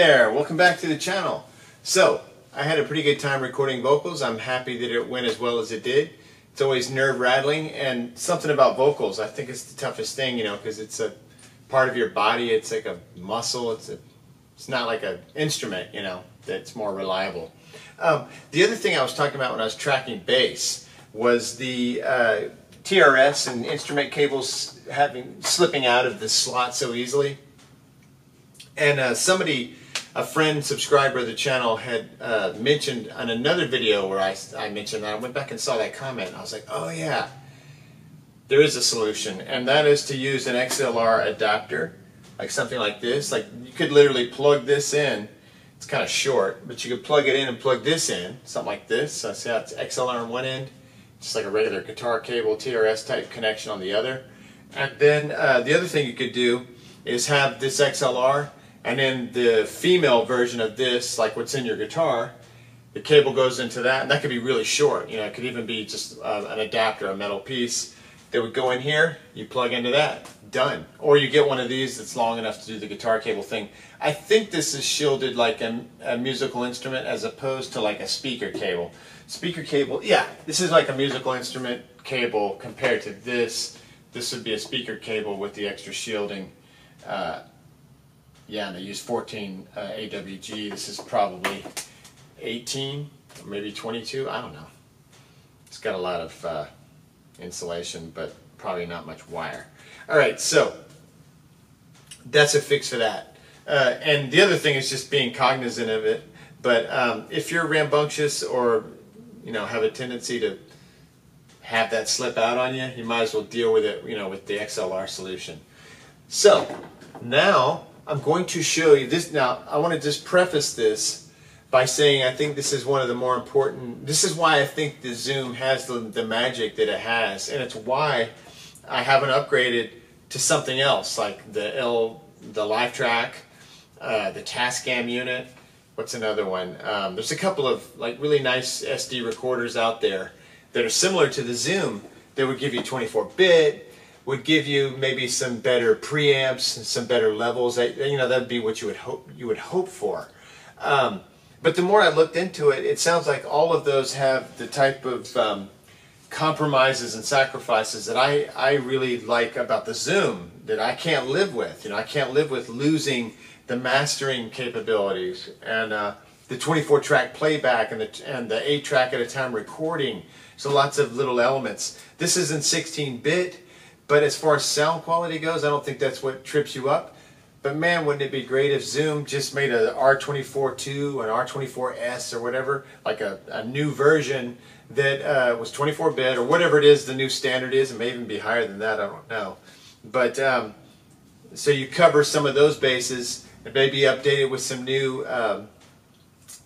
there, welcome back to the channel. So, I had a pretty good time recording vocals. I'm happy that it went as well as it did. It's always nerve-rattling, and something about vocals, I think it's the toughest thing, you know, because it's a part of your body, it's like a muscle, it's not like an instrument, you know, that's more reliable. The other thing I was talking about when I was tracking bass was the TRS and instrument cables slipping out of the slot so easily. And a friend, subscriber of the channel, had mentioned on another video where I mentioned that. I went back and saw that comment, and I was like, oh yeah, there is a solution, and that is to use an XLR adapter, like something like this. Like, you could literally plug this in. It's kind of short, but you could plug it in and plug this in, something like this. So see how it's XLR on one end, just like a regular guitar cable, TRS type connection on the other. And then the other thing you could do is have this XLR, and then the female version of this, like what's in your guitar, the cable goes into that, and that could be really short. You know, it could even be just an adapter, a metal piece that would go in here. You plug into that, done. Or you get one of these that's long enough to do the guitar cable thing. I think this is shielded like a musical instrument as opposed to like a speaker cable. Speaker cable, yeah, this is like a musical instrument cable compared to this. This would be a speaker cable with the extra shielding. Yeah, and they use 14 AWG. This is probably 18, or maybe 22. I don't know. It's got a lot of insulation, but probably not much wire. All right, so that's a fix for that. And the other thing is just being cognizant of it. But if you're rambunctious or have a tendency to have that slip out on you, you might as well deal with it, with the XLR solution. So now I'm going to show you this. Now, I want to just preface this by saying I think this is one of the more important, this is why I think the Zoom has the magic that it has, and it's why I haven't upgraded to something else like the Live Track, the Tascam unit. What's another one? There's a couple of like really nice SD recorders out there that are similar to the Zoom that would give you 24-bit, would give you maybe some better preamps and some better levels. That'd be what you would hope for. But the more I looked into it, it sounds like all of those have the type of compromises and sacrifices that I really like about the Zoom that I can't live with. I can't live with losing the mastering capabilities and the 24-track playback and the 8-track at a time recording. So lots of little elements. This isn't 16-bit, but as far as sound quality goes, I don't think that's what trips you up. But man, wouldn't it be great if Zoom just made an R24-2, an R24S or whatever, like a new version that was 24-bit or whatever it is the new standard is. It may even be higher than that, I don't know. But so you cover some of those bases and maybe update it with some new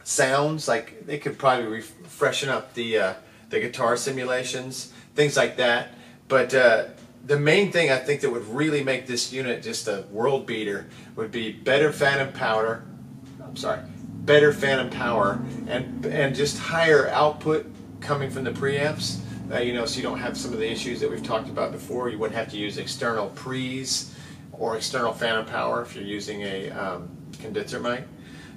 sounds. Like they could probably freshen up the guitar simulations, things like that. But the main thing I think that would really make this unit just a world beater would be better phantom power. Better phantom power and just higher output coming from the preamps. So you don't have some of the issues that we've talked about before. You wouldn't have to use external pre's or external phantom power if you're using a condenser mic.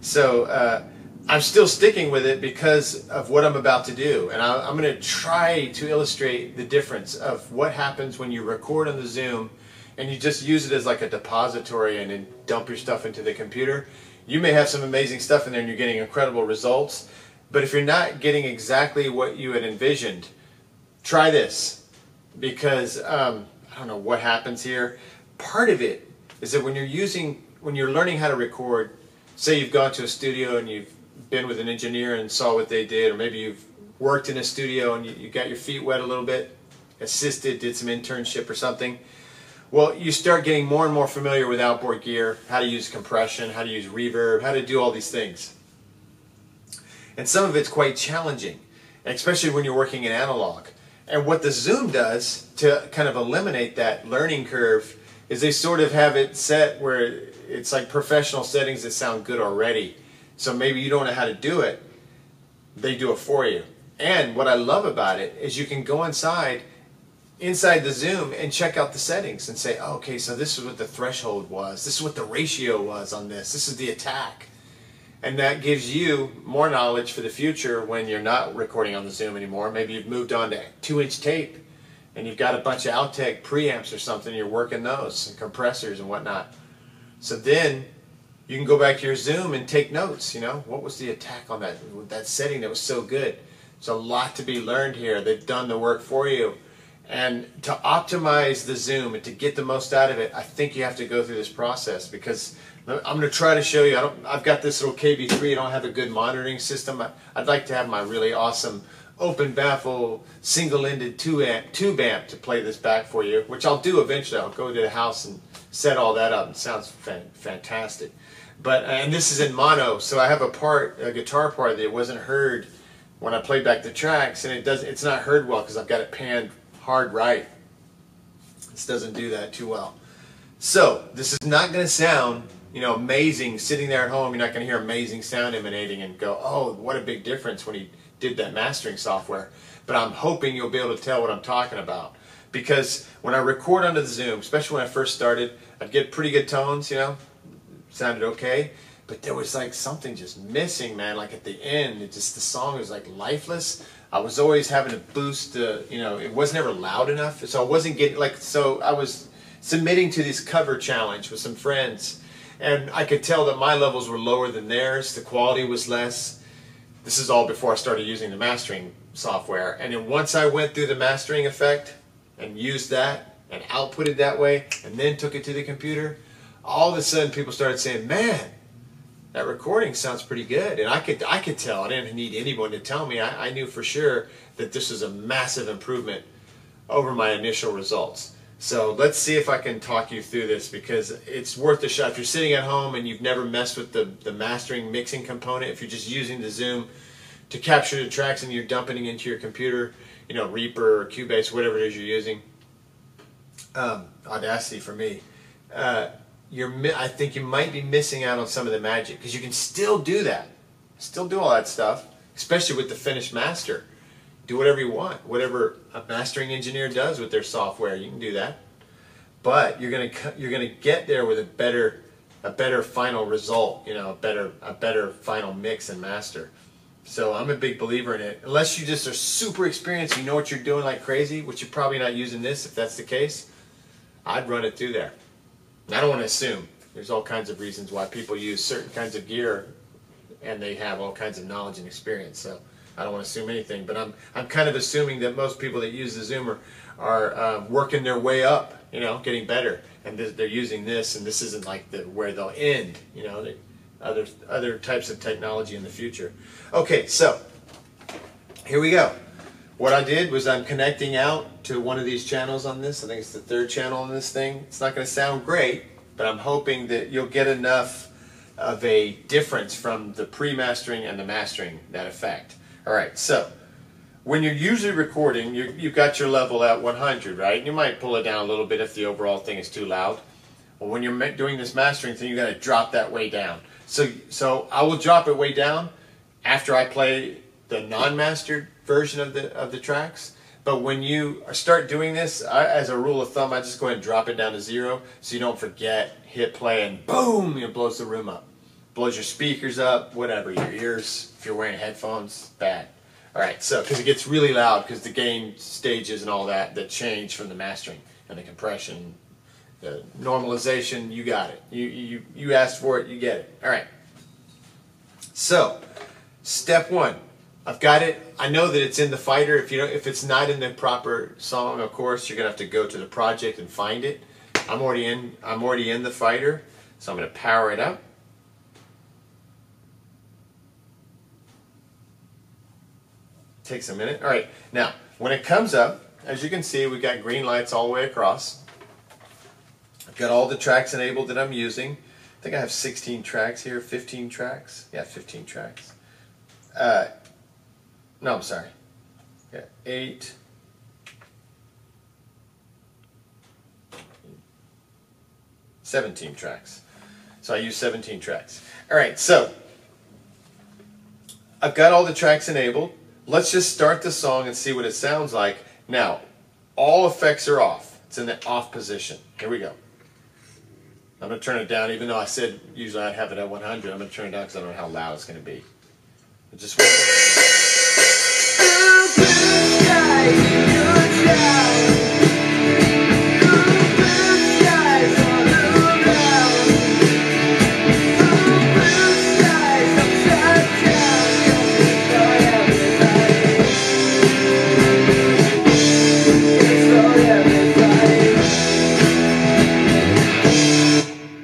So I'm still sticking with it because of what I'm about to do, and I'm going to try to illustrate the difference of what happens when you record on the Zoom and you just use it as like a depository and then dump your stuff into the computer. You may have some amazing stuff in there and you're getting incredible results, but if you're not getting exactly what you had envisioned, try this, because I don't know what happens here. Part of it is that when you're learning how to record, say you've gone to a studio and you've been with an engineer and saw what they did, or maybe you've worked in a studio and you got your feet wet a little bit, assisted, did some internship or something. Well, you start getting more and more familiar with outboard gear, how to use compression, how to use reverb, how to do all these things. And some of it's quite challenging, especially when you're working in analog. And what the Zoom does to kind of eliminate that learning curve is they sort of have it set where it's like professional settings that sound good already. So maybe you don't know how to do it, they do it for you. And what I love about it is you can go inside the Zoom and check out the settings and say, oh, okay, so this is what the threshold was, this is what the ratio was on this is the attack. And that gives you more knowledge for the future when you're not recording on the Zoom anymore. Maybe you've moved on to 2-inch tape and you've got a bunch of Outtake preamps or something, you're working those, and compressors and whatnot. So then you can go back to your Zoom and take notes, you know, what was the attack on that setting that was so good? There's a lot to be learned here. They've done the work for you. And to optimize the Zoom and to get the most out of it, I think you have to go through this process, because I'm going to try to show you. I've got this little KB3. I don't have a good monitoring system. I'd like to have my really awesome open baffle single-ended tube amp to play this back for you, which I'll do eventually. I'll go to the house and set all that up. It sounds fantastic. But and this is in mono, so I have a guitar part that wasn't heard when I played back the tracks, and it's not heard well because I've got it panned hard right. This doesn't do that too well. So this is not going to sound, you know, amazing sitting there at home. You're not going to hear amazing sound emanating and go, oh, what a big difference when he did that mastering software. But I'm hoping you'll be able to tell what I'm talking about, because when I record onto the Zoom, especially when I first started, I'd get pretty good tones, you know, sounded okay, but there was like something just missing, man. Like at the end, the song was like lifeless. I was always having to boost, you know, it wasn't ever loud enough, so I wasn't getting so I was submitting to this cover challenge with some friends, and I could tell that my levels were lower than theirs. The quality was less. This is all before I started using the mastering software. And then once I went through the mastering effect and used that and outputted that way and then took it to the computer, all of a sudden people started saying, man, that recording sounds pretty good. And I could tell. I didn't need anyone to tell me. I knew for sure that this was a massive improvement over my initial results. So let's see if I can talk you through this, because it's worth a shot. If you're sitting at home and you've never messed with the mastering mixing component, if you're just using the Zoom to capture the tracks and you're dumping it into your computer, you know, Reaper or Cubase, whatever it is you're using, Audacity for me, I think you might be missing out on some of the magic, because you can still do that, still do all that stuff, especially with the finished master. Do whatever you want, whatever a mastering engineer does with their software, you can do that. But you're gonna get there with a better final result, you know, a better final mix and master. So I'm a big believer in it. Unless you just are super experienced, you know what you're doing like crazy, which you're probably not using this. If that's the case, I'd run it through there. I don't want to assume. There's all kinds of reasons why people use certain kinds of gear, and they have all kinds of knowledge and experience. So I don't want to assume anything, but I'm kind of assuming that most people that use the Zoom are working their way up, you know, getting better, and they're using this, and this isn't like where they'll end, you know, other types of technology in the future. Okay, so here we go. What I did was I'm connecting out to one of these channels on this. I think it's the third channel on this thing. It's not going to sound great, but I'm hoping that you'll get enough of a difference from the pre-mastering and the mastering, that effect. All right, so when you're usually recording, you've got your level at 100, right? You might pull it down a little bit if the overall thing is too loud. Well, when you're doing this mastering thing, you got to drop that way down. So I will drop it way down after I play the non-mastered version of the tracks. But when you start doing this, as a rule of thumb, I just go ahead and drop it down to 0 so you don't forget, hit play, and boom, it blows the room up. Blows your speakers up, whatever, your ears, if you're wearing headphones, bad. All right, so, because it gets really loud, because the gain stages and all that change from the mastering and the compression, the normalization, you got it. You asked for it, you get it. All right. So, step 1. I've got it. I know that it's in the Fighter. If it's not in the proper song, of course, you're gonna have to go to the project and find it. I'm already in the Fighter, so I'm gonna power it up. Takes a minute. All right. Now, when it comes up, as you can see, we've got green lights all the way across. I've got all the tracks enabled that I'm using. I think I have 16 tracks here, 15 tracks. Yeah, 15 tracks. No, I'm sorry. Yeah, 8. 17 tracks. So I use 17 tracks. All right, so I've got all the tracks enabled. Let's just start the song and see what it sounds like. Now, all effects are off. It's in the off position. Here we go. I'm going to turn it down, even though I said usually I'd have it at 100. I'm going to turn it down because I don't know how loud it's going to be. But just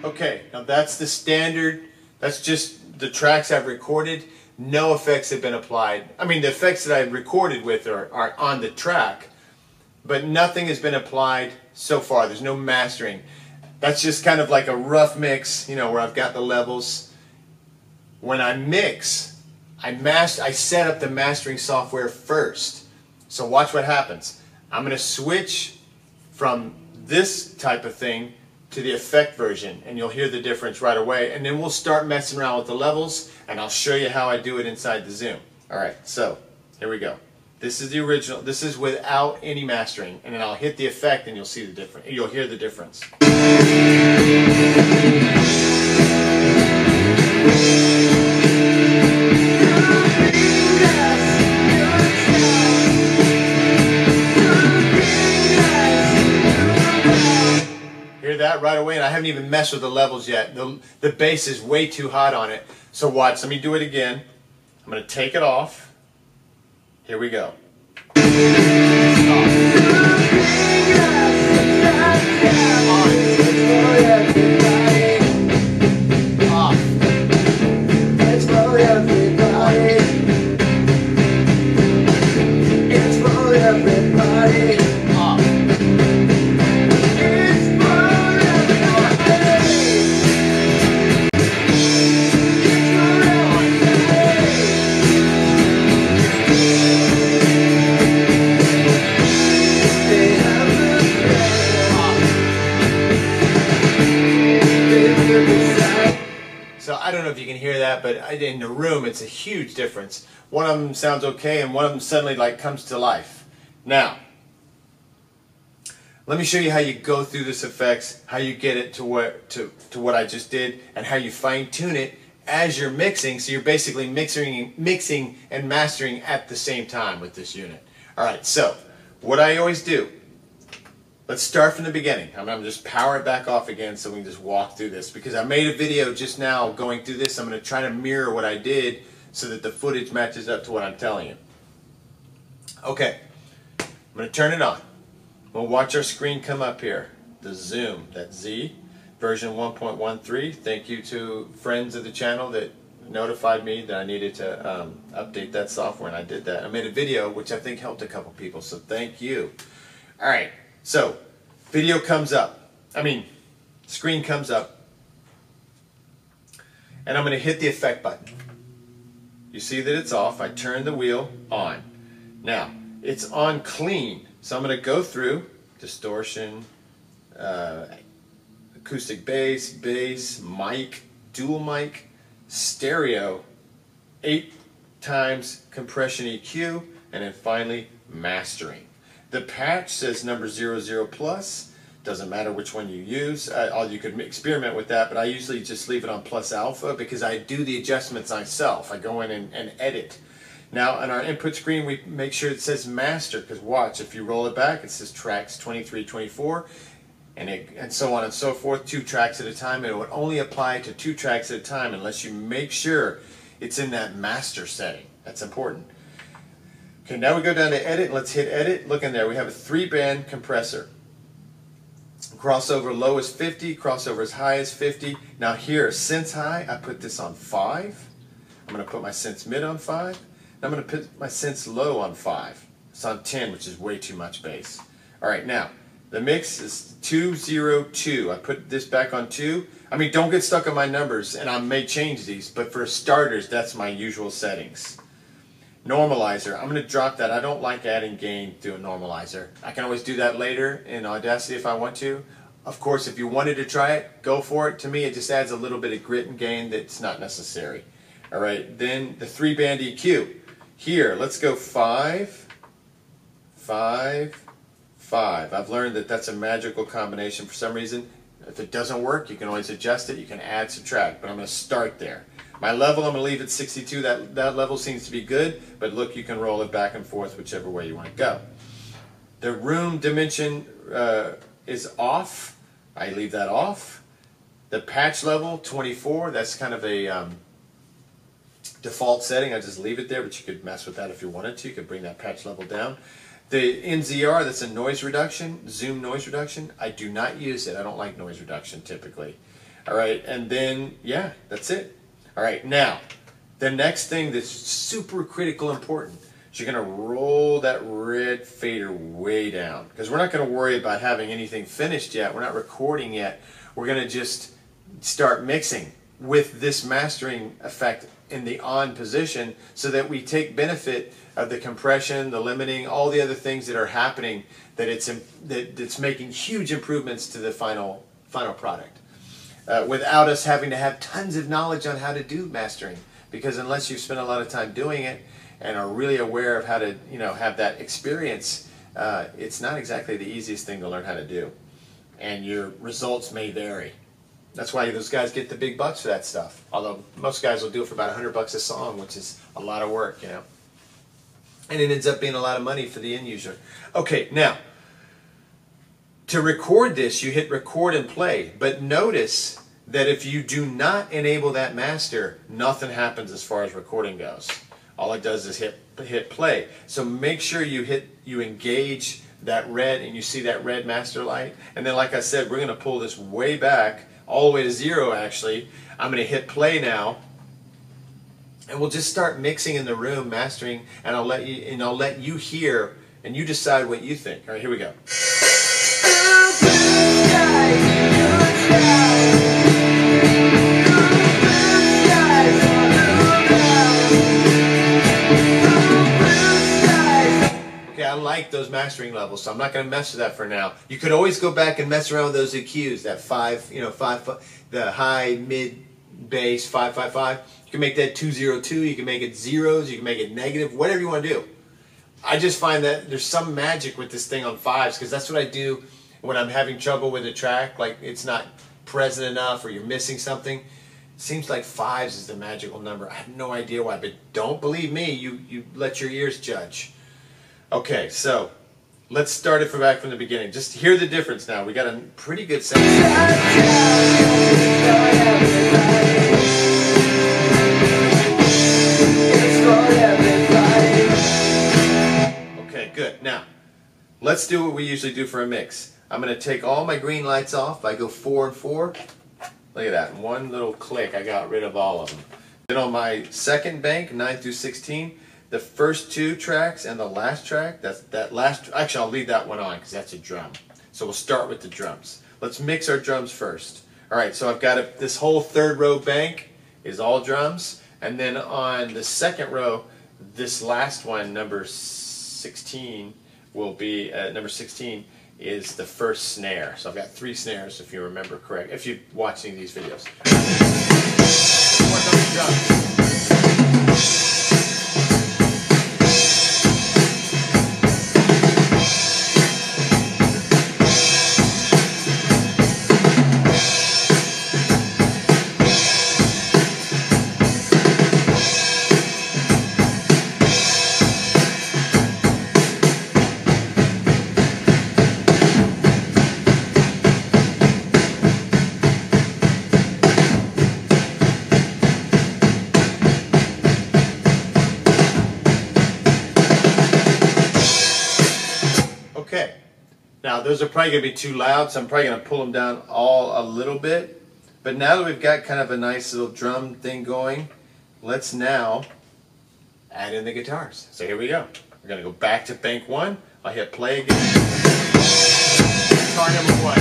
okay, now that's the standard. That's just the tracks I've recorded. No effects have been applied. I mean, the effects that I recorded with are on the track, but nothing has been applied so far. There's no mastering. That's just kind of like a rough mix, you know, where I've got the levels. When I mix, I set up the mastering software first. So watch what happens. I'm going to switch from this type of thing to the effect version, and you'll hear the difference right away, and then we'll start messing around with the levels, and I'll show you how I do it inside the Zoom. Alright, so here we go. This is the original. This is without any mastering, and then I'll hit the effect and you'll see the difference. You'll hear the difference. That right away, and I haven't even messed with the levels yet. The bass is way too hot on it. So watch, let me do it again. I'm going to take it off. Here we go. So I don't know if you can hear that, but in the room it's a huge difference. One of them sounds okay and one of them suddenly like comes to life. Now, let me show you how you go through this effects, how you get it to what I just did, and how you fine tune it as you're mixing. So you're basically mixing and mastering at the same time with this unit. Alright, so what I always do, let's start from the beginning. I'm going to just power it back off again so we can just walk through this, because I made a video just now going through this. I'm going to try to mirror what I did so that the footage matches up to what I'm telling you. Okay, I'm going to turn it on. We'll watch our screen come up here. The Zoom, that's Z, version 1.13. Thank you to friends of the channel that notified me that I needed to update that software, and I did that. I made a video which I think helped a couple people, so thank you. Alright, so video comes up. Screen comes up, and I'm going to hit the effect button. You see that it's off. I turn the wheel on. Now, it's on clean. So I'm going to go through distortion, acoustic bass, mic, dual mic, stereo, 8 times compression EQ, and then finally mastering. The patch says number 00 plus. Doesn't matter which one you use. You could experiment with that, but I usually just leave it on plus alpha because I do the adjustments myself. I go in and edit. Now on our input screen we make sure it says master, because watch, if you roll it back it says tracks 23, 24, and so on and so forth, 2 tracks at a time. It would only apply to 2 tracks at a time unless you make sure it's in that master setting. That's important. Okay, now we go down to edit. Let's hit edit. Look in there, we have a 3-band compressor. Crossover low is 50, crossover as high as 50. Now here, sense high, I put this on 5. I'm going to put my sense mid on 5. I'm going to put my sense low on 5. It's on 10, which is way too much bass. Alright, now, the mix is 202. I put this back on 2. Don't get stuck on my numbers, and I may change these, but for starters, that's my usual settings. Normalizer, I'm going to drop that. I don't like adding gain to a normalizer. I can always do that later in Audacity if I want to. Of course, if you wanted to try it, go for it. To me, it just adds a little bit of grit and gain that's not necessary. Alright, then the 3-band EQ. Here, let's go 5, 5, 5. I've learned that that's a magical combination for some reason. If it doesn't work, you can always adjust it. You can add, subtract, but I'm going to start there. My level, I'm going to leave at 62. That level seems to be good, but look, you can roll it back and forth whichever way you want to go. The room dimension is off. I leave that off. The patch level, 24, that's kind of a default setting. I just leave it there, but you could mess with that if you wanted to. You could bring that patch level down. The NZR, that's a noise reduction, zoom noise reduction. I do not use it. I don't like noise reduction typically. All right, and then, yeah, that's it. All right, now, the next thing that's super critical important is you're going to roll that red fader way down, because we're not going to worry about having anything finished yet. We're not recording yet. We're going to just start mixing with this mastering effect in the on position so that we take benefit of the compression, the limiting, all the other things that are happening, that's making huge improvements to the final product. Without us having to have tons of knowledge on how to do mastering, because unless you've spent a lot of time doing it and are really aware of how to have that experience, it's not exactly the easiest thing to learn how to do, and your results may vary. That's why those guys get the big bucks for that stuff, although most guys will do it for about $100 a song, which is a lot of work, and it ends up being a lot of money for the end user. Okay, now to record this, you hit record and play, but notice that if you do not enable that master, nothing happens as far as recording goes. All it does is hit play. So make sure you engage that red, and you see that red master light. And then, like I said, we're going to pull this way back, all the way to 0 actually. I'm going to hit play now, and we'll just start mixing in the room, mastering, and I'll let you hear, and you decide what you think. All right, here we go. Okay, I like those mastering levels, so I'm not going to mess with that for now. You could always go back and mess around with those EQs, that 5, the high, mid, bass, 555. You can make that 202. You can make it zeros. You can make it negative. Whatever you want to do. I just find that there's some magic with this thing on 5s, because that's what I do when I'm having trouble with a track, like it's not present enough or you're missing something. It seems like 5s is the magical number. I have no idea why, but don't believe me. You let your ears judge. Okay, so let's start it back from the beginning. Just hear the difference now. We got a pretty good sound. Okay, good. Now, let's do what we usually do for a mix. I'm going to take all my green lights off. I go 4 and 4. Look at that. One little click, I got rid of all of them. Then on my second bank, 9 through 16, the first 2 tracks and the last track, actually I'll leave that one on because that's a drum. So we'll start with the drums. Let's mix our drums first. Alright, so I've got this whole 3rd row bank is all drums. And then on the 2nd row, this last one, number 16, will be, number 16 is the first snare. So I've got 3 snares, if you remember correct, if you're watching these videos. Work on the drums. Okay, now those are probably going to be too loud, so I'm probably going to pull them down all a little bit. But now that we've got kind of a nice little drum thing going, let's now add in the guitars. So here we go. We're going to go back to bank 1. I'll hit play again. Guitar number 1.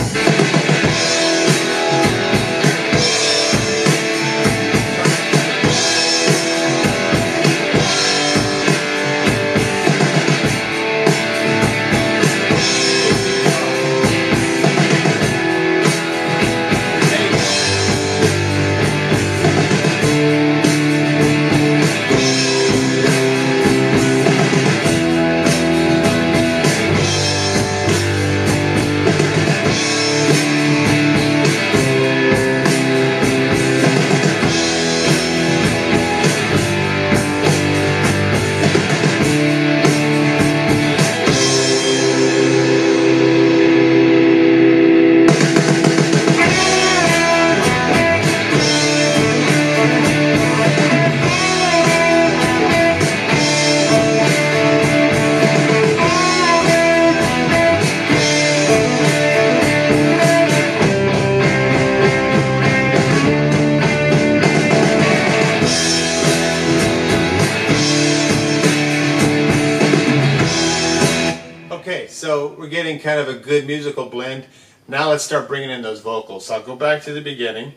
Okay, so we're getting kind of a good musical blend. Now let's start bringing in those vocals. So I'll go back to the beginning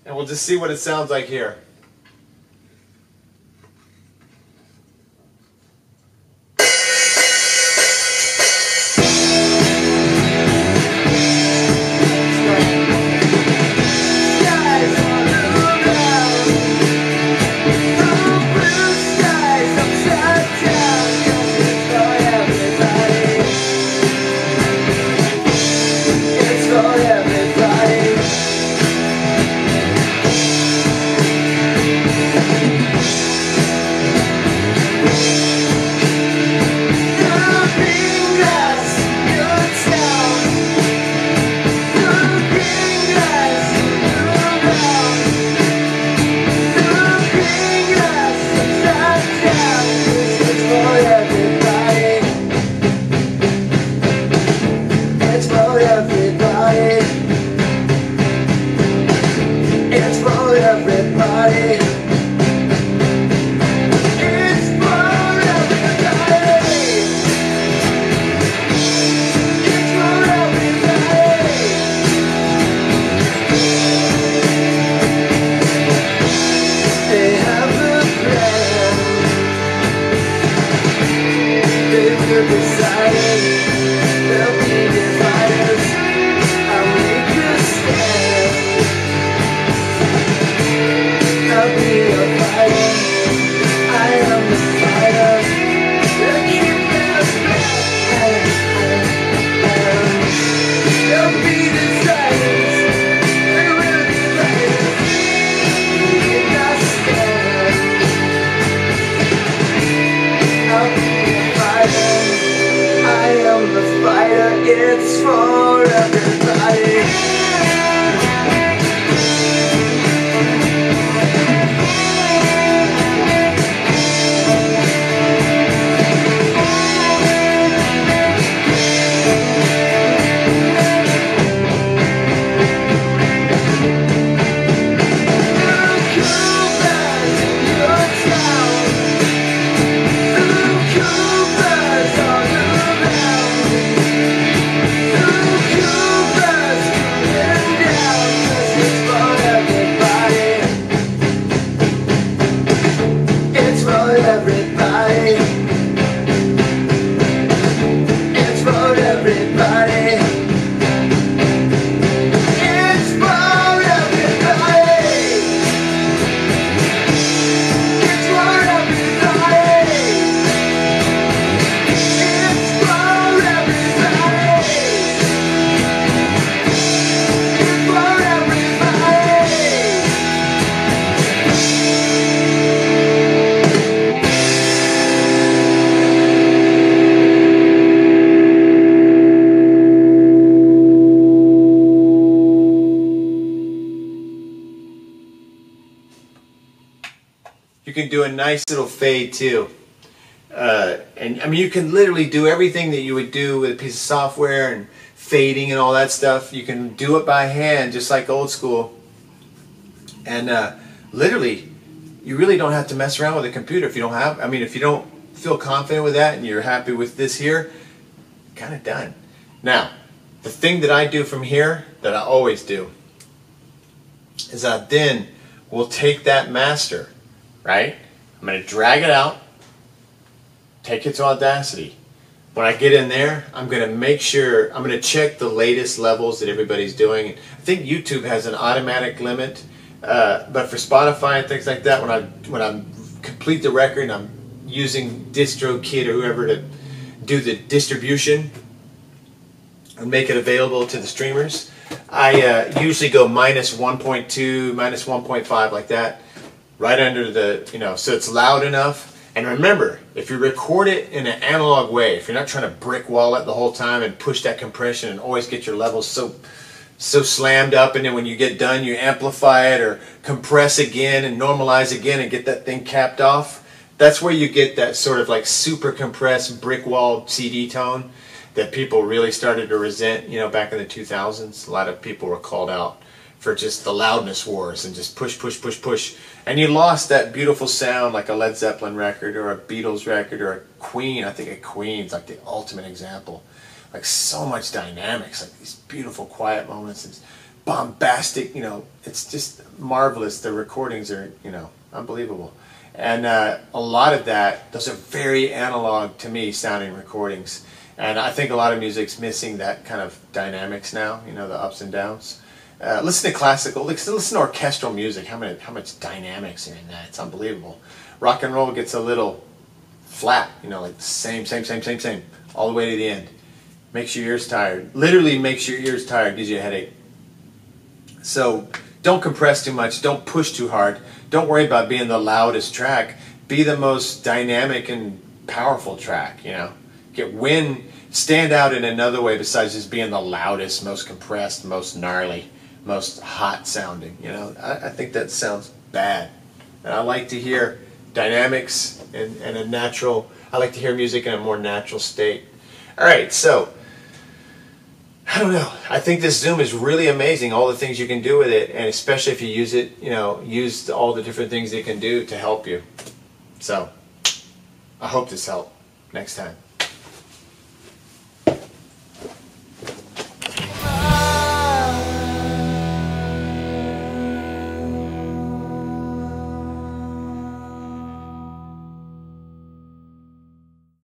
and we'll just see what it sounds like here. It's for everybody. You can do a nice little fade too. And I mean, you can literally do everything that you would do with a piece of software and fading and all that stuff. You can do it by hand, just like old school. And literally, you really don't have to mess around with a computer if you don't have, I mean, if you don't feel confident with that and you're happy with this here, kind of done. Now, the thing that I do from here, that I always do, is I then will take that master, right? I'm going to drag it out, take it to Audacity. When I get in there, I'm going to make sure, I'm going to check the latest levels that everybody's doing. I think YouTube has an automatic limit, but for Spotify and things like that, when I complete the record, I'm using DistroKid or whoever to do the distribution and make it available to the streamers. I usually go minus 1.2, minus 1.5 like that, right under the, you know, so it's loud enough. And remember, if you record it in an analog way, if you're not trying to brick wall it the whole time and push that compression and always get your levels so slammed up, and then when you get done you amplify it or compress again and normalize again and get that thing capped off, that's where you get that sort of like super compressed brick wall CD tone that people really started to resent, you know, back in the 2000s. A lot of people were called out for just the loudness wars and just push, push, push, push. And you lost that beautiful sound like a Led Zeppelin record or a Beatles record or a Queen, I think of Queen's like the ultimate example. Like so much dynamics, like these beautiful quiet moments, and bombastic, you know, it's just marvelous. The recordings are, you know, unbelievable. And a lot of that, those are very analog to me sounding recordings. And I think a lot of music's missing that kind of dynamics now, you know, the ups and downs. Listen to classical, listen to orchestral music, how much dynamics are in that, it's unbelievable. Rock and roll gets a little flat, you know, like the same, all the way to the end. Makes your ears tired, literally makes your ears tired, gives you a headache. So don't compress too much, don't push too hard, don't worry about being the loudest track, be the most dynamic and powerful track, you know. Stand out in another way besides just being the loudest, most compressed, most gnarly, most hot sounding, you know. I think that sounds bad. And I like to hear dynamics and a natural, I like to hear music in a more natural state. Alright, so I don't know. I think this Zoom is really amazing, all the things you can do with it, and especially if you use it, you know, use all the different things it can do to help you. So, I hope this helped. Next time.